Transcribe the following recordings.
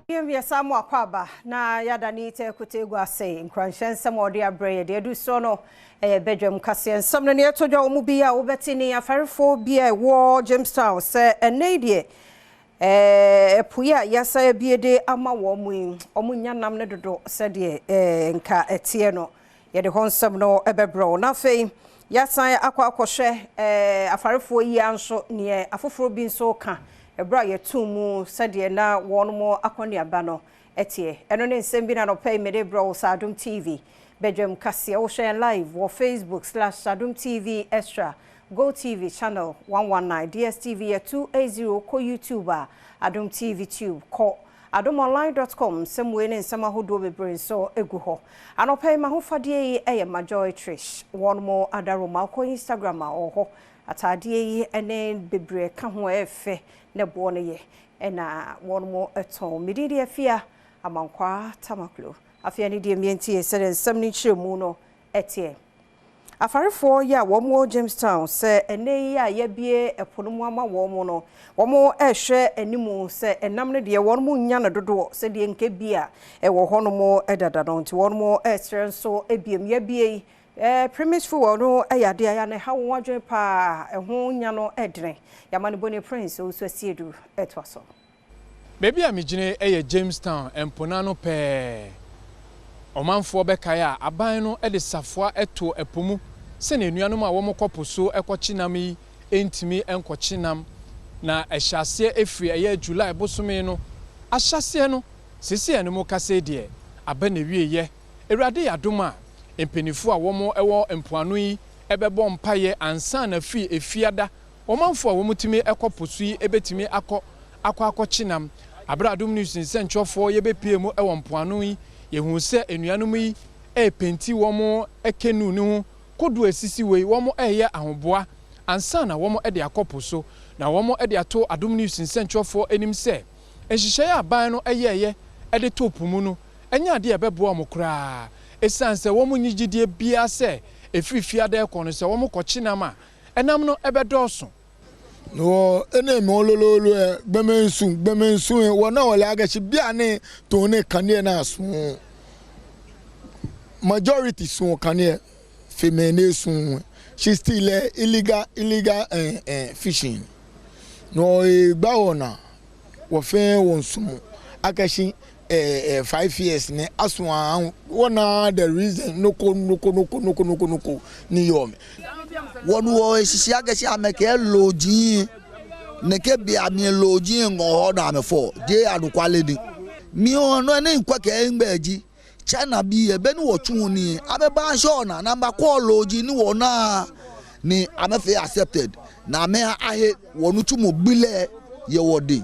Yemwe samu akwaba na yada ni te kutegwa ase nkranhyen sem ode abreye de edu so no Badwam kase sem no ne etodwa omu bi a wobeti ni afarefo bi a wo Jamestown se enede epuya yasa biede ama wo mu omunya nam ne dodo se de nka etie no ye de honsem no ebebro na fei yasan akwakohwe afarefo yi anso ne afoforo bi nso ka ebra yetumu sede na wono akoni aba no etie eno ne nsem bi na no pay mede bro sa Adom TV Badwam kase wo share live wo Facebook/Adom TV Extra Go TV channel 119 DSTV 280 ko YouTube Adom TV Tube ko adomonline.com semwe ne nsema hodo bebre so egu ho anopai ma ho fade eye Majoy Trish wono adaroma ko Instagram ho atade yi ene bebre ka ho efe ne bo ne ye ena wono eton mididi afia amankwa tamaklo afia ne die mienti esere nsem ni chiremu no etie afarefo ya womo Jamestown se ene ya yebie eponomu ama womo no womo ehwe animu se enam ne de womo nya na dodo se de nke bia ewo honomo edada no nti womo experience ebiem yebie premise for no ayade aya ne ha wonwadwen pa eho nya no edren yamane boni prince o so asiedu etwaso baby amigine Jamestown empona no pe omanfo bekaya aban no de safoa eto epomu se ne nuanom a womokopo so ekochinam yi entimi enkochinam na ehyase efri eye July bosome no ahyase no sisi enemo kase de aba na wieye ewrade yadom a empenifu a womo ewo empoano yi ebebo mpaye ansa na fi efiada omanfo a womutimi ekopo so yi ebetimi akochinam abra Adom news nsentwofo yebepiemu ewo mpoano yi yehu se enuanom yi penti womo ekenu ne ho kodu esisi wei womo eye ahoboa ansa na womo de akopo so na womo de ato Adom news nsentwofo enim se ehihye aban no eye de topumu no enya de ebebo mo kra esanse womo nyigidie bia se efifia da ekono se womo kochinam a enam no ebedoso no ene mo lololo gbemensu wona wole agachi bia ne to ne kane na aso majority so kane female so she still illegal fishing no gba wona wo fe won sumo agachi 5 years ne aswa wona the reason noko ni yome wonu sisi agachi ameke loji neke bia mi loji ngo na me fo je adukwale ni mi ono ne nkwa ke ngbaji chana bi ebe ni wo tun ni abeba sho na number call loji ni wona ni amefe accepted na me ahe wonu tumo bile ye wodi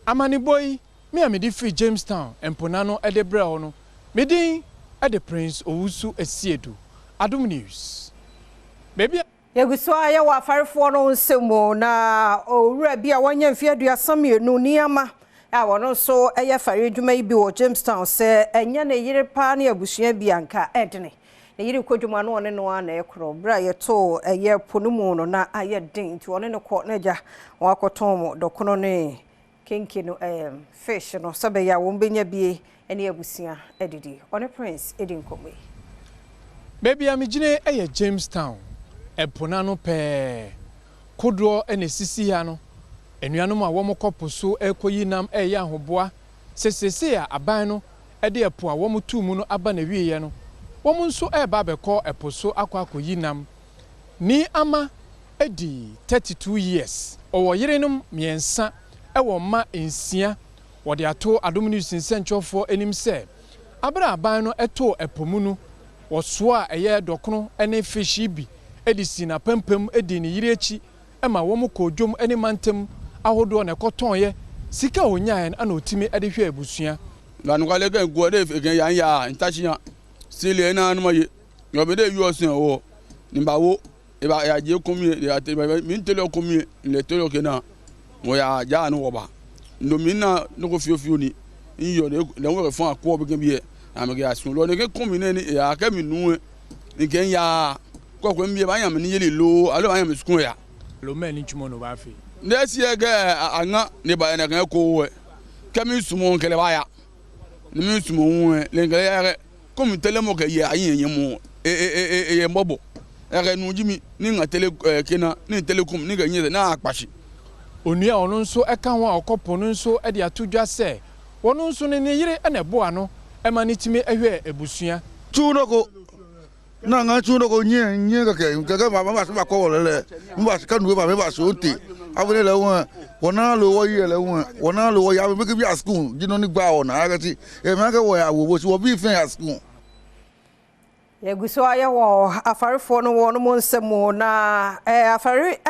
amani boy me amedi free Jamestown emponano edebre no medin ede Prince Owusu Asiedu Adom News baby yeguso aya wa afarefo no nsemo na owura bi a wanya mfia aduasamienu niama a wono so eye fare dwuma yi bi wo Jamestown se enya na yire pa na abusua bi anka edene na yire kodwuma no one no na ekro bra ye to eye ponumu no na aye den ti one ne ko na ja wakoton mo dokono ne kenkino fish no sabe ya wo benya bie ene abusua edidi one Prince edin komwe baby amigine Jamestown eponano pe kodro ene sisi ya no enuanom a womokopo so ekoyinam ya ahoboa sesese a aban no de epo a womotumu no aba na wieye no womo nso eba beko epo so akwakoyinam ni ama edi 32 years owo yerenom miensa ewo ma ensia wode ato Adom news nsentwofo enim se abra aban no eto epomu no woso a eye dokono ene fishi bi edisi na pempem edi ni yire echi ema womo kodwom ene mantem ahodo na ekoton ye sika onyan ana otimi ede hwe abusua lan kwale ga go de fe yan ya ntachiya sile na anu maye yo be de yuosin o nimba wo e ba ya je komi ya te min tele komi le tele kena mo ya ja anu wo ba ndo minna no ko fiofio ni iyo le wo fun akwo be bi na me ga sun lo ne ke komi ne ni ya ka mi nu ni ken ya ko mbi ba yam ni yele lo alo yam sukun ya lo men ni chumo no ba fe nesi ga anga ne ba na kan ko we kami sumo kele baya ni mi sumo le ngale ya comme telemo ke ya yin mu e mbobo ya nu jimi ni nga tele kena ni telecom ni ga yin na akpashi onua ono nso eka ho akopo no nso e de atodwa se wono nso ne yire e na bo ano e ma ni time ehwe ebusua chunoko na nga chunoko nye ka mama ba ko le mba ka nu ba me ba so ti abule le wona lo wo ye le wona lo wo ya me ke bi a school jino ni gba ona agati e ma ka wo ya wo si wo bi fin a school Yeguso aye wo afarefo no wo no nsemo na afare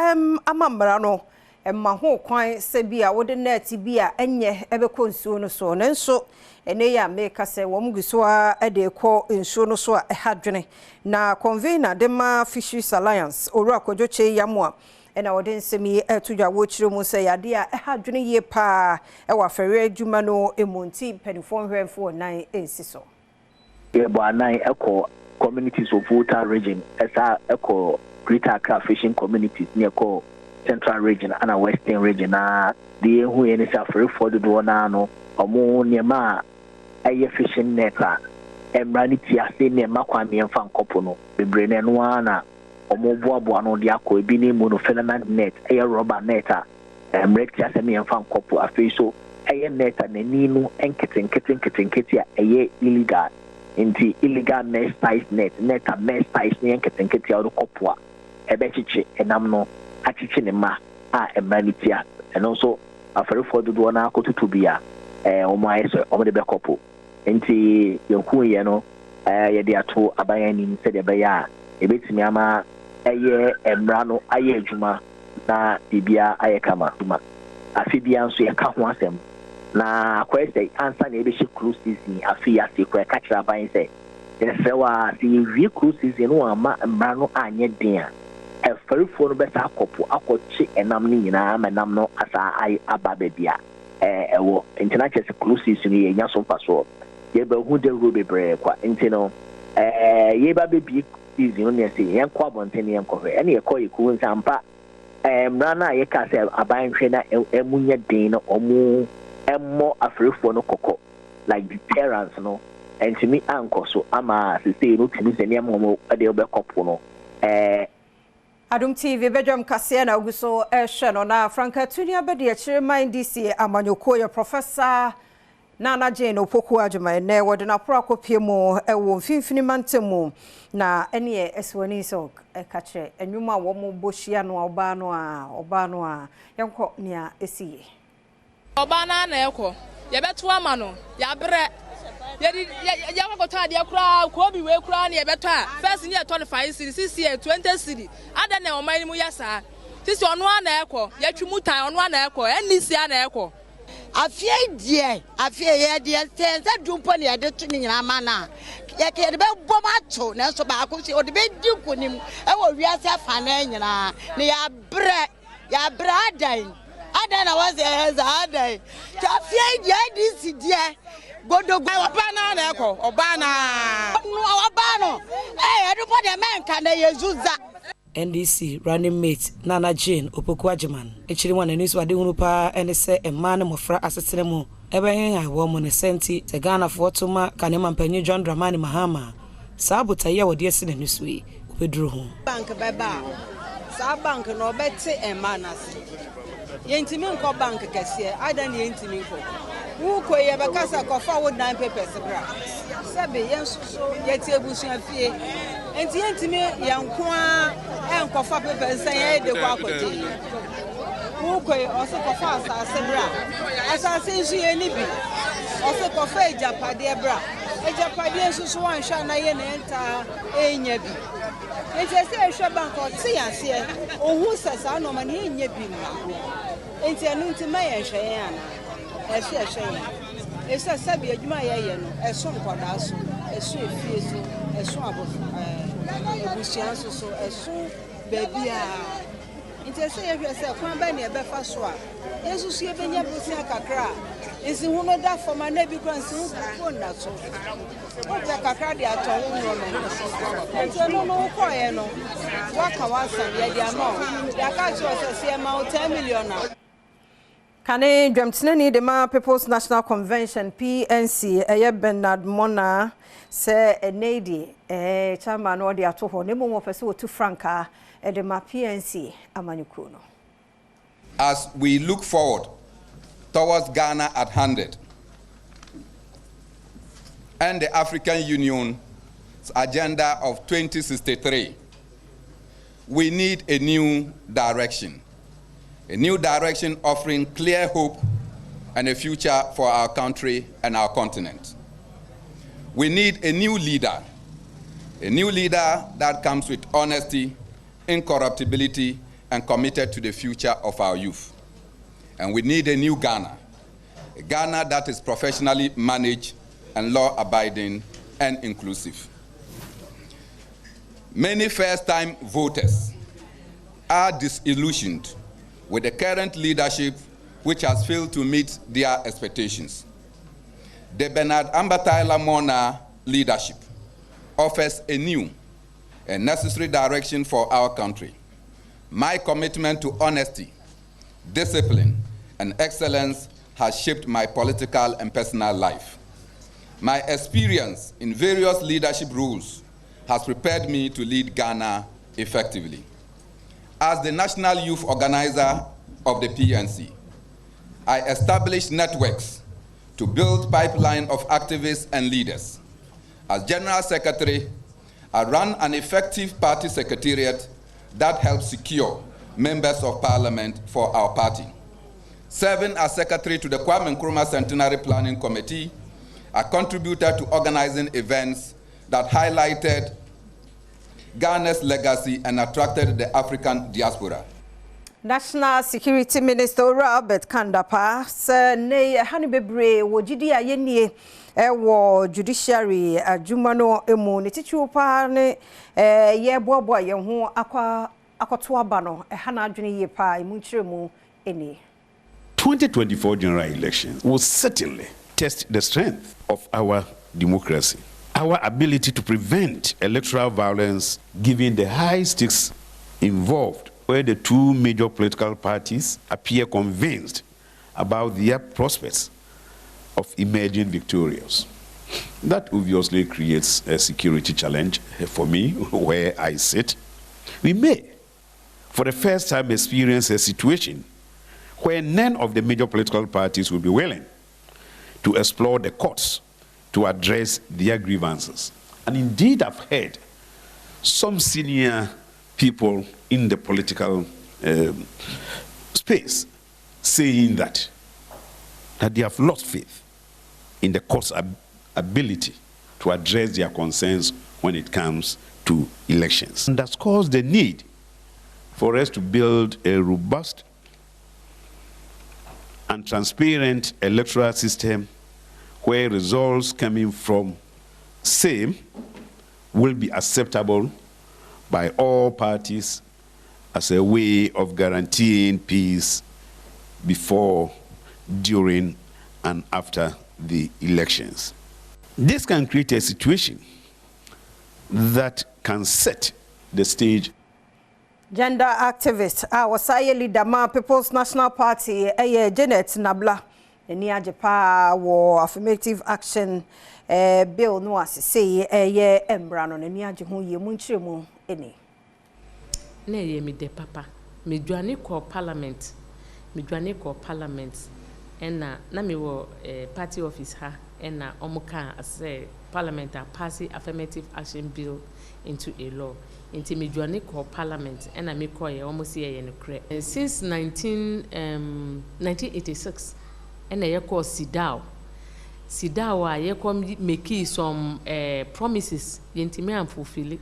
amamra no emma ho kwan se bia wo de net bia enye ebekọ nsuo no so nenso ene ya make se wo mguso a de ekọ nsuo no so a ehadwene na convener de ma Fisheries Alliance oru akojoche yamwa ena wo de nsemi etudwa wo chire mu se yade a ehadwene ye pa e wa afare adwuma no emonti penifon hwemfo nan ensiso ye bo anan ekọ communities of Volta region esa ekọ Greater Accra fishing communities near ko Central region and a Western region na the who any safari for the do na no omo niema aye fishing net a emranity ase niema kwa me mfa nkopo no bebre ne no na omo boabo no de akọ ebi ni mu no filament net aye rubber net a emranity ase me mfa nkopo afi so aye net a nani no enketenkete a aye illegal inti illegal mesh spice net a mesh spice ne enketenkete a do kopo a ebechiche enam no achiche ne ma a emanitia and also afare for do na akotutu bia omo ayeso omo de bekopo enti yenku ye no ye de ato aban ni se de be ya ebetimi ama eye emra no aye adwuma na bibia aye kama duma afi bia nso ye ka ho asem na kwese ansa na ebe she cruise season afi ya se kwa ka kira aban se se wa si wi cruise season no ama emra no anye den a ferifo no besa akopo akochi enam ni nyina menam no asa ai ababebia ewo international cruises ni ye nya so paso ye ba hu de robe bre kwa intino ye ba bebi season no se ye kwa bonten ye nkofre ene ye koyi ku nsampa mra na ye ka se aban hwe na emunya den no omu emmo aferifo no kokko like deterrence no entimi ankoso ama se no timi se ne mo de obekopo no Adom TV Badwam kase na oguso ehwe no na Franka Tunia bede akire mind DC amanyoko ye professor Nana Jane opoku adwuma na wode na pro akopie mu ewo mfimfini mantemu na ene eswani so ka kire enwuma wo mo bohia no oba no a yenko nia esiye oba na ekọ ye beto ama no ya bre ya kwakoto ade kura ko bi we kura na ye beto a first year 25 cedi 6 year 20 cedi ada na o man mu ya sa sisi ono na ekọ ya twimu tan ono na ekọ enisi na ekọ afie ye die sense dumpo ne de to nyina ma na ye ke de be bom ato na so ba ko si o de be di kunim e wo wiase afa na nyina ne ya bre adan na was adan afie ye di si die godogo obana na ekọ obana no edupo de menka na yezuza NDC running mate Nana Jane opoku ajeman echiri wana news wade hunu pa ene se emma ne mofra asesere mu ebe hen ha wo mu ne senti te Ghana fo toma kanema mpanyi John Dramani Mahama sabuta ye wode ese ne nusui obeduru ho bank beba sa bank no beti emma na se yentimi nko bank kese adan yentimi nko wu ko ye bekasa ko forward 9 papers bra sabe yensuso yeti ebusu afie enti yentimi yanko a enkofa papers san de kwa akote wu ko oso ko fa asase bra asase nsu ye ni bi oso ko fa ejapade bra ejapade nsuso wan hwa na ye na enta enya bi enti se ehwe bank o ti ase ohun sesa no ma ne enya bi ma enti anu nti ma ye hwe yan ana ehwe esa sabi adwuma ye no eso nkoda so eso efie so eso abofu ebusian so eso baby a intese ye hwe se kwan ba ne be fa so a yesu su ye benya busia kakra esi hu no da foma na bi kwan si hu ko na so o te kakra de ato hu no no enti no ko ye no waka wasa ye di ama ya ka cho se se ma 10 million na Kane Dwamtinani de People's National Convention PNC Bernard Mona say Nady chairman or the atoho ne mo pese to Franca de PNC amanyukuno. As we look forward towards Ghana at 100 and the African Union's agenda of 2063, we need a new direction. A new direction offering clear hope and a future for our country and our continent. We need a new leader that comes with honesty, incorruptibility, and committed to the future of our youth. And we need a new Ghana, a Ghana that is professionally managed and law-abiding and inclusive. Many first-time voters are disillusioned with the current leadership, which has failed to meet their expectations. The Bernard Ambatayla Mona leadership offers a new and necessary direction for our country. My commitment to honesty, discipline, and excellence has shaped my political and personal life. My experience in various leadership roles has prepared me to lead Ghana effectively. As the national youth organizer of the PNC, I established networks to build pipeline of activists and leaders. As General Secretary, I ran an effective party secretariat that helped secure members of parliament for our party. Serving as secretary to the Kwame Nkrumah Centenary Planning Committee, I contributed to organizing events that highlighted Ghana's legacy and attracted the African diaspora. National Security Minister Robert Kandapa said, "Nay, Hanibebre, Wojidi Ayenie, wo judiciary, Jumano emu, Nitichu Pane, ye bobo yehu akwa bano, Hana Juni Yepa, Munchemu, any." 2024 general election will certainly test the strength of our democracy, our ability to prevent electoral violence given the high stakes involved, where the two major political parties appear convinced about their prospects of emerging victorious. That obviously creates a security challenge for me where I sit. We may, for the first time, experience a situation where none of the major political parties will be willing to explore the courts to address their grievances. And indeed, I've heard some senior people in the political space saying that they have lost faith in the court's ability to address their concerns when it comes to elections. And that's caused the need for us to build a robust and transparent electoral system where results coming from same will be acceptable by all parties as a way of guaranteeing peace before, during, and after the elections. This can create a situation that can set the stage. Gender activist, our Saye leader, People's National Party, Janet Nabla, the Nia Japa, war affirmative action bill, no, as say, Embrano, and Nia Jahu, Munchimu, any. Nay, me de papa, me journey call parliament, and na me wo party office ha, and na omuka as parliament pass affirmative action bill into a law. Into me journey call parliament and I make call almost a year and since 1986 and I call Sidao I call make some promises yentime and fulfill it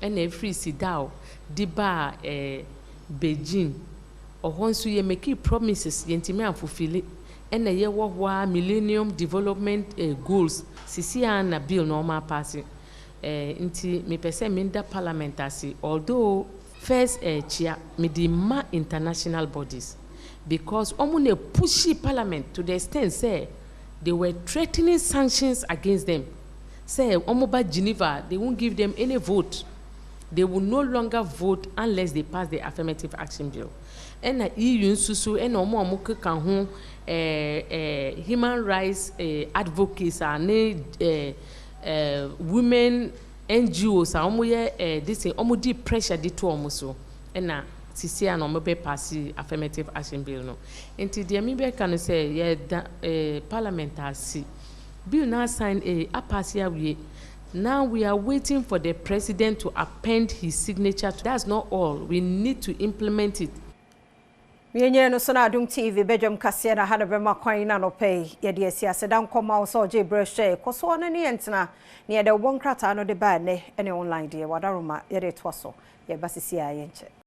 and every Sidao diba Beijing or once we make promises yentime and fulfill it and a year wa millennium development goals CCA na bill normal passing. Inti me pese minda parliamentary, although first chia me the international bodies because omune pushy parliament to the extent say they were threatening sanctions against them. Say omoba Geneva, they won't give them any vote. They will no longer vote unless they pass the affirmative action bill. ena EU nsusu ena omo keka ho human rights advocates and women NGOs omo ye this omo di pressure di to omo so ena sisi an omo be pass affirmative action bill no enti de mi be kan say ye parliament asi bill now sign pass we. Now we are waiting for the president to append his signature. That's not all. We need to implement it. Yenye no sona Adom TV Badwam kase na hana bema kwan na no pay ye de asiase dan koma wo so je brehye koso na ne entena ne ye de won krata no de ba ne ene online de wadaroma ye de toso ye basisi ayenche